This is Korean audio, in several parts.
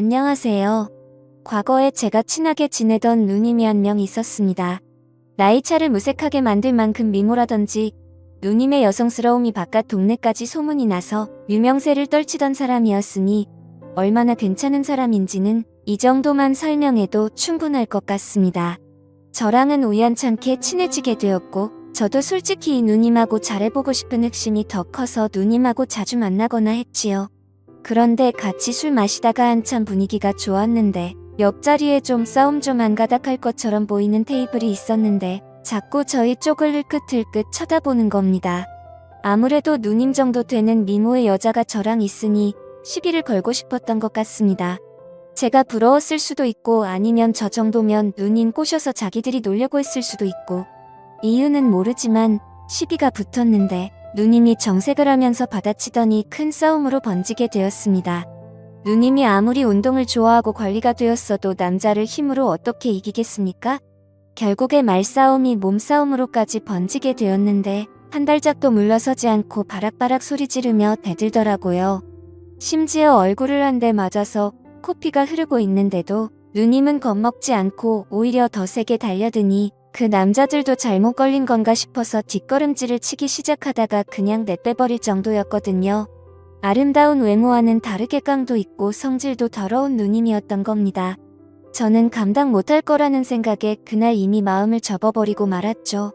안녕하세요. 과거에 제가 친하게 지내던 누님이 한 명 있었습니다. 나이 차를 무색하게 만들 만큼 미모라던지 누님의 여성스러움이 바깥 동네까지 소문이 나서 유명세를 떨치던 사람이었으니 얼마나 괜찮은 사람인지는 이 정도만 설명해도 충분할 것 같습니다. 저랑은 우연찮게 친해지게 되었고 저도 솔직히 이 누님하고 잘해보고 싶은 흑심이 더 커서 누님하고 자주 만나거나 했지요. 그런데 같이 술 마시다가 한참 분위기가 좋았는데 옆자리에 좀 싸움 좀 안 가닥할 것처럼 보이는 테이블이 있었는데 자꾸 저희 쪽을 흘끗흘끗 쳐다보는 겁니다. 아무래도 누님 정도 되는 미모의 여자가 저랑 있으니 시비를 걸고 싶었던 것 같습니다. 제가 부러웠을 수도 있고 아니면 저 정도면 누님 꼬셔서 자기들이 놀려고 했을 수도 있고 이유는 모르지만 시비가 붙었는데 누님이 정색을 하면서 받아치더니 큰 싸움으로 번지게 되었습니다. 누님이 아무리 운동을 좋아하고 관리가 되었어도 남자를 힘으로 어떻게 이기겠습니까? 결국에 말싸움이 몸싸움으로까지 번지게 되었는데 한 발짝도 물러서지 않고 바락바락 소리 지르며 대들더라고요. 심지어 얼굴을 한 대 맞아서 코피가 흐르고 있는데도 누님은 겁먹지 않고 오히려 더 세게 달려드니 그 남자들도 잘못 걸린 건가 싶어서 뒷걸음질을 치기 시작하다가 그냥 내빼버릴 정도였거든요. 아름다운 외모와는 다르게 깡도 있고 성질도 더러운 누님이었던 겁니다. 저는 감당 못할 거라는 생각에 그날 이미 마음을 접어버리고 말았죠.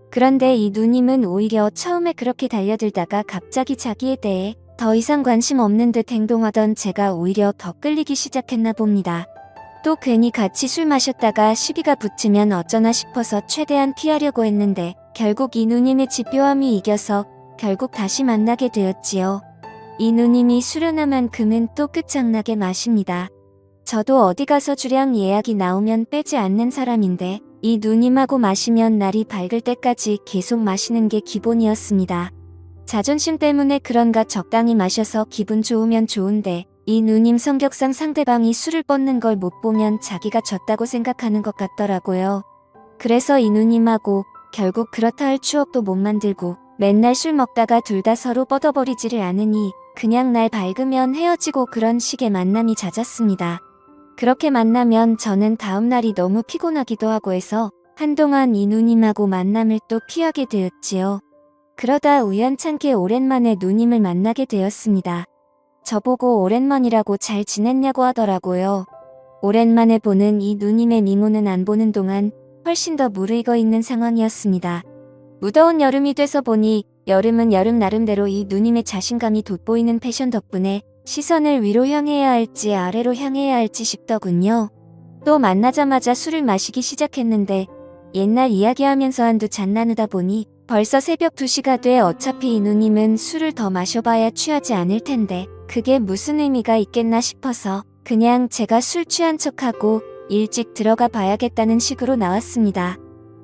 그런데 이 누님은 오히려 처음에 그렇게 달려들다가 갑자기 자기에 대해 더 이상 관심 없는 듯 행동하던 제가 오히려 더 끌리기 시작했나 봅니다. 또 괜히 같이 술 마셨다가 시비가 붙으면 어쩌나 싶어서 최대한 피하려고 했는데 결국 이 누님의 집요함이 이겨서 결국 다시 만나게 되었지요. 이 누님이 수련화만큼은 또 끝장나게 마십니다. 저도 어디 가서 주량 예약이 나오면 빼지 않는 사람인데 이 누님하고 마시면 날이 밝을 때까지 계속 마시는 게 기본이었습니다. 자존심 때문에 그런가 적당히 마셔서 기분 좋으면 좋은데 이 누님 성격상 상대방이 술을 뻗는 걸 못 보면 자기가 졌다고 생각하는 것 같더라고요. 그래서 이 누님하고 결국 그렇다 할 추억도 못 만들고 맨날 술 먹다가 둘 다 서로 뻗어버리지를 않으니 그냥 날 밝으면 헤어지고 그런 식의 만남이 잦았습니다. 그렇게 만나면 저는 다음날이 너무 피곤하기도 하고 해서 한동안 이 누님하고 만남을 또 피하게 되었지요. 그러다 우연찮게 오랜만에 누님을 만나게 되었습니다. 저보고 오랜만이라고 잘 지냈냐고 하더라고요. 오랜만에 보는 이 누님의 미모는 안 보는 동안 훨씬 더 무르익어 있는 상황이었습니다. 무더운 여름이 돼서 보니 여름은 여름 나름대로 이 누님의 자신감이 돋보이는 패션 덕분에 시선을 위로 향해야 할지 아래로 향해야 할지 싶더군요. 또 만나자마자 술을 마시기 시작했는데 옛날 이야기하면서 한두 잔 나누다 보니 벌써 새벽 2시가 돼 어차피 이 누님은 술을 더 마셔봐야 취하지 않을 텐데 그게 무슨 의미가 있겠나 싶어서 그냥 제가 술 취한 척하고 일찍 들어가 봐야겠다는 식으로 나왔습니다.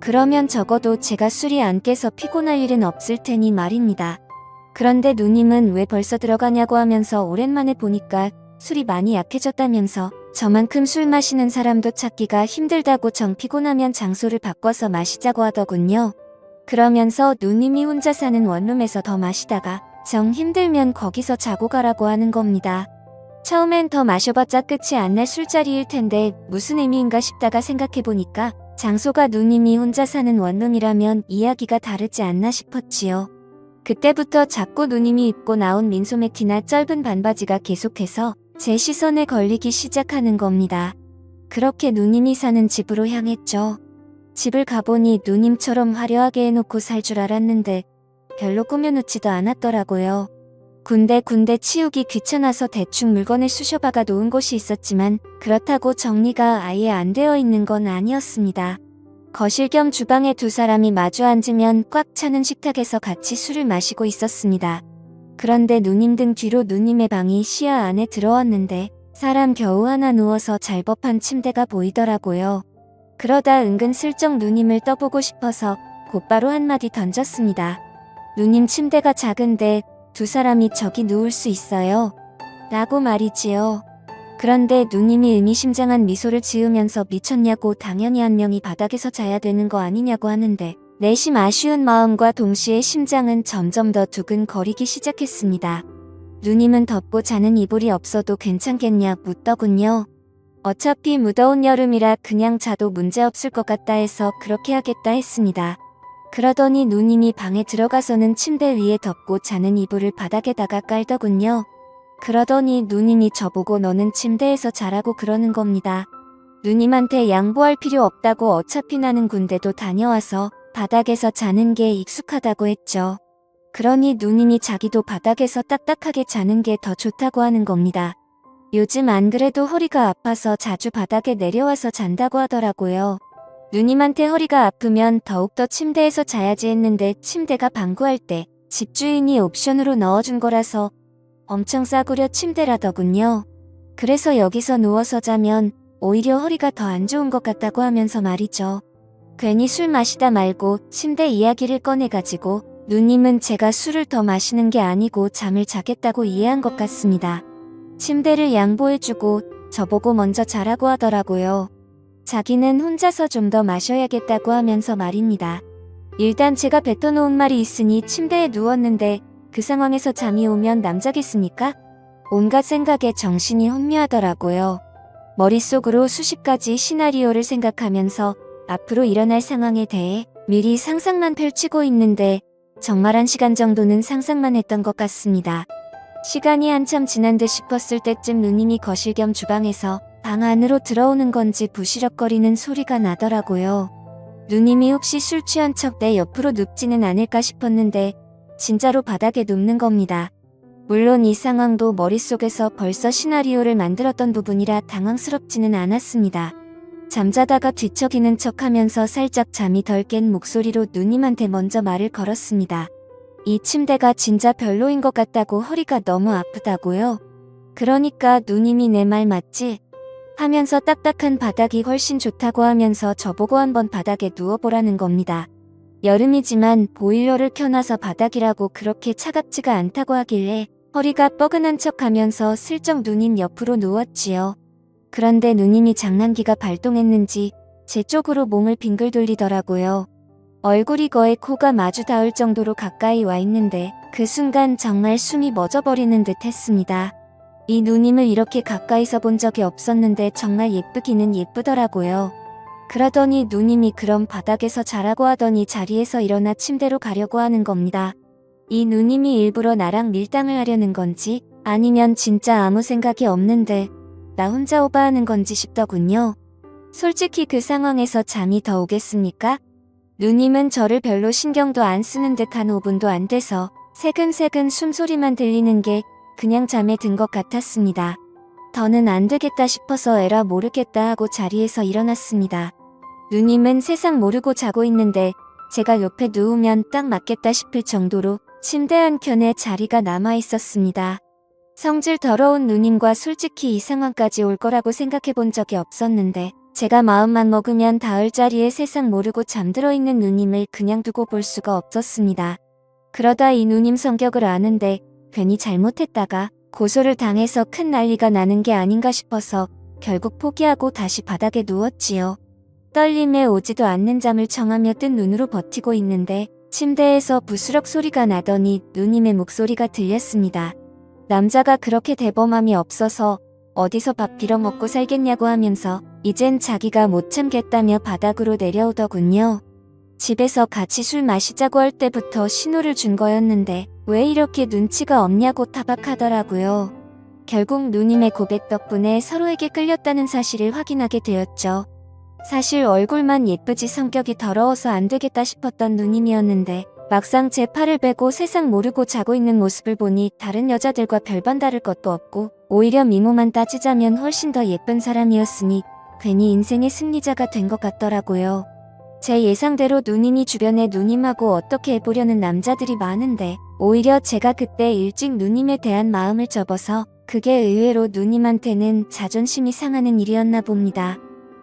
그러면 적어도 제가 술이 안 깨서 피곤할 일은 없을 테니 말입니다. 그런데 누님은 왜 벌써 들어가냐고 하면서 오랜만에 보니까 술이 많이 약해졌다면서 저만큼 술 마시는 사람도 찾기가 힘들다고 정 피곤하면 장소를 바꿔서 마시자고 하더군요. 그러면서 누님이 혼자 사는 원룸에서 더 마시다가 정 힘들면 거기서 자고 가라고 하는 겁니다. 처음엔 더 마셔봤자 끝이 안 날 술자리일 텐데 무슨 의미인가 싶다가 생각해보니까 장소가 누님이 혼자 사는 원룸이라면 이야기가 다르지 않나 싶었지요. 그때부터 자꾸 누님이 입고 나온 민소매티나 짧은 반바지가 계속해서 제 시선에 걸리기 시작하는 겁니다. 그렇게 누님이 사는 집으로 향했죠. 집을 가보니 누님처럼 화려하게 해놓고 살 줄 알았는데 별로 꾸며놓지도 않았더라고요. 군데 치우기 귀찮아서 대충 물건을 쑤셔박아 놓은 곳이 있었지만 그렇다고 정리가 아예 안 되어 있는 건 아니었습니다. 거실 겸 주방에 두 사람이 마주 앉으면 꽉 차는 식탁에서 같이 술을 마시고 있었습니다. 그런데 누님 등 뒤로 누님의 방이 시야 안에 들어왔는데 사람 겨우 하나 누워서 잘 법한 침대가 보이더라고요. 그러다 은근슬쩍 누님을 떠보고 싶어서 곧바로 한마디 던졌습니다. 누님 침대가 작은데 두 사람이 저기 누울 수 있어요? 라고 말이지요. 그런데 누님이 의미심장한 미소를 지으면서 미쳤냐고 당연히 한 명이 바닥에서 자야 되는 거 아니냐고 하는데 내심 아쉬운 마음과 동시에 심장은 점점 더 두근거리기 시작했습니다. 누님은 덮고 자는 이불이 없어도 괜찮겠냐 묻더군요. 어차피 무더운 여름이라 그냥 자도 문제없을 것 같다 해서 그렇게 하겠다 했습니다. 그러더니 누님이 방에 들어가서는 침대 위에 덮고 자는 이불을 바닥에다가 깔더군요. 그러더니 누님이 저보고 너는 침대에서 자라고 그러는 겁니다. 누님한테 양보할 필요 없다고 어차피 나는 군대도 다녀와서 바닥에서 자는 게 익숙하다고 했죠. 그러니 누님이 자기도 바닥에서 딱딱하게 자는 게 더 좋다고 하는 겁니다. 요즘 안 그래도 허리가 아파서 자주 바닥에 내려와서 잔다고 하더라고요. 누님한테 허리가 아프면 더욱더 침대에서 자야지 했는데 침대가 방구할 때 집주인이 옵션으로 넣어준 거라서 엄청 싸구려 침대라더군요. 그래서 여기서 누워서 자면 오히려 허리가 더 안 좋은 것 같다고 하면서 말이죠. 괜히 술 마시다 말고 침대 이야기를 꺼내가지고 누님은 제가 술을 더 마시는 게 아니고 잠을 자겠다고 이해한 것 같습니다. 침대를 양보해주고 저보고 먼저 자라고 하더라고요. 자기는 혼자서 좀 더 마셔야겠다고 하면서 말입니다. 일단 제가 뱉어놓은 말이 있으니 침대에 누웠는데 그 상황에서 잠이 오면 남자겠습니까? 온갖 생각에 정신이 혼미하더라고요. 머릿속으로 수십 가지 시나리오를 생각하면서 앞으로 일어날 상황에 대해 미리 상상만 펼치고 있는데 정말 1시간 정도는 상상만 했던 것 같습니다. 시간이 한참 지난 듯 싶었을 때쯤 누님이 거실 겸 주방에서 방 안으로 들어오는 건지 부시럭거리는 소리가 나더라고요. 누님이 혹시 술 취한 척 내 옆으로 눕지는 않을까 싶었는데 진짜로 바닥에 눕는 겁니다. 물론 이 상황도 머릿속에서 벌써 시나리오를 만들었던 부분이라 당황스럽지는 않았습니다. 잠자다가 뒤척이는 척하면서 살짝 잠이 덜 깬 목소리로 누님한테 먼저 말을 걸었습니다. 이 침대가 진짜 별로인 것 같다고 허리가 너무 아프다고요? 그러니까 누님이 내 말 맞지? 하면서 딱딱한 바닥이 훨씬 좋다고 하면서 저보고 한번 바닥에 누워보라는 겁니다. 여름이지만 보일러를 켜놔서 바닥이라고 그렇게 차갑지가 않다고 하길래 허리가 뻐근한 척하면서 슬쩍 누님 옆으로 누웠지요. 그런데 누님이 장난기가 발동했는지 제 쪽으로 몸을 빙글 돌리더라고요. 얼굴이 거의 코가 마주 닿을 정도로 가까이 와 있는데 그 순간 정말 숨이 멎어버리는 듯 했습니다. 이 누님을 이렇게 가까이서 본 적이 없었는데 정말 예쁘기는 예쁘더라고요. 그러더니 누님이 그럼 바닥에서 자라고 하더니 자리에서 일어나 침대로 가려고 하는 겁니다. 이 누님이 일부러 나랑 밀당을 하려는 건지 아니면 진짜 아무 생각이 없는데 나 혼자 오바하는 건지 싶더군요. 솔직히 그 상황에서 잠이 더 오겠습니까? 누님은 저를 별로 신경도 안 쓰는 듯 한 5분도 안 돼서 새근새근 숨소리만 들리는 게 그냥 잠에 든 것 같았습니다. 더는 안 되겠다 싶어서 에라 모르겠다 하고 자리에서 일어났습니다. 누님은 세상 모르고 자고 있는데 제가 옆에 누우면 딱 맞겠다 싶을 정도로 침대 한켠에 자리가 남아 있었습니다. 성질 더러운 누님과 솔직히 이 상황까지 올 거라고 생각해 본 적이 없었는데 제가 마음만 먹으면 닿을 자리에 세상 모르고 잠들어 있는 누님을 그냥 두고 볼 수가 없었습니다. 그러다 이 누님 성격을 아는데 괜히 잘못했다가 고소를 당해서 큰 난리가 나는 게 아닌가 싶어서 결국 포기하고 다시 바닥에 누웠지요. 떨림에 오지도 않는 잠을 청하며 뜬 눈으로 버티고 있는데 침대에서 부스럭 소리가 나더니 누님의 목소리가 들렸습니다. 남자가 그렇게 대범함이 없어서 어디서 밥 빌어먹고 살겠냐고 하면서 이젠 자기가 못 참겠다며 바닥으로 내려오더군요. 집에서 같이 술 마시자고 할 때부터 신호를 준 거였는데 왜 이렇게 눈치가 없냐고 타박하더라고요. 결국 누님의 고백 덕분에 서로에게 끌렸다는 사실을 확인하게 되었죠. 사실 얼굴만 예쁘지 성격이 더러워서 안 되겠다 싶었던 누님이었는데 막상 제 팔을 베고 세상 모르고 자고 있는 모습을 보니 다른 여자들과 별반 다를 것도 없고 오히려 미모만 따지자면 훨씬 더 예쁜 사람이었으니 괜히 인생의 승리자가 된 것 같더라고요. 제 예상대로 누님이 주변에 누님하고 어떻게 해보려는 남자들이 많은데 오히려 제가 그때 일찍 누님에 대한 마음을 접어서 그게 의외로 누님한테는 자존심이 상하는 일이었나 봅니다.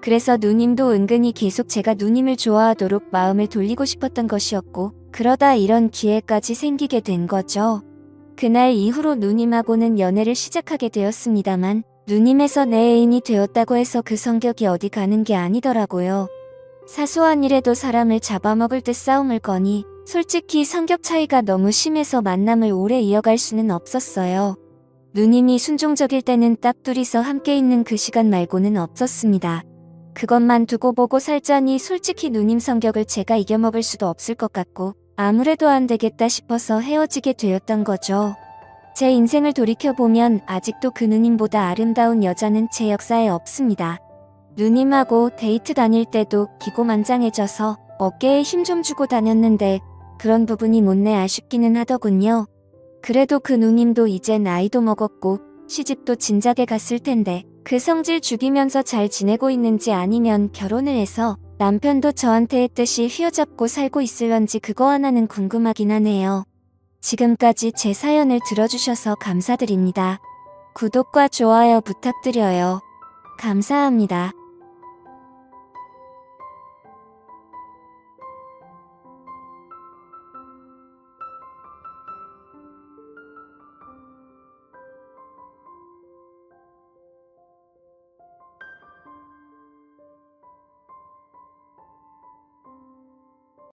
그래서 누님도 은근히 계속 제가 누님을 좋아하도록 마음을 돌리고 싶었던 것이었고 그러다 이런 기회까지 생기게 된 거죠. 그날 이후로 누님하고는 연애를 시작하게 되었습니다만 누님에서 내 애인이 되었다고 해서 그 성격이 어디 가는 게 아니더라고요. 사소한 일에도 사람을 잡아먹을 듯 싸움을 거니 솔직히 성격 차이가 너무 심해서 만남을 오래 이어갈 수는 없었어요. 누님이 순종적일 때는 딱 둘이서 함께 있는 그 시간 말고는 없었습니다. 그것만 두고 보고 살자니 솔직히 누님 성격을 제가 이겨먹을 수도 없을 것 같고 아무래도 안 되겠다 싶어서 헤어지게 되었던 거죠. 제 인생을 돌이켜보면 아직도 그 누님보다 아름다운 여자는 제 역사에 없습니다. 누님하고 데이트 다닐 때도 기고만장해져서 어깨에 힘 좀 주고 다녔는데 그런 부분이 못내 아쉽기는 하더군요. 그래도 그 누님도 이제 나이도 먹었고 시집도 진작에 갔을 텐데 그 성질 죽이면서 잘 지내고 있는지 아니면 결혼을 해서 남편도 저한테 했듯이 휘어잡고 살고 있을런지 그거 하나는 궁금하긴 하네요. 지금까지 제 사연을 들어주셔서 감사드립니다. 구독과 좋아요 부탁드려요. 감사합니다.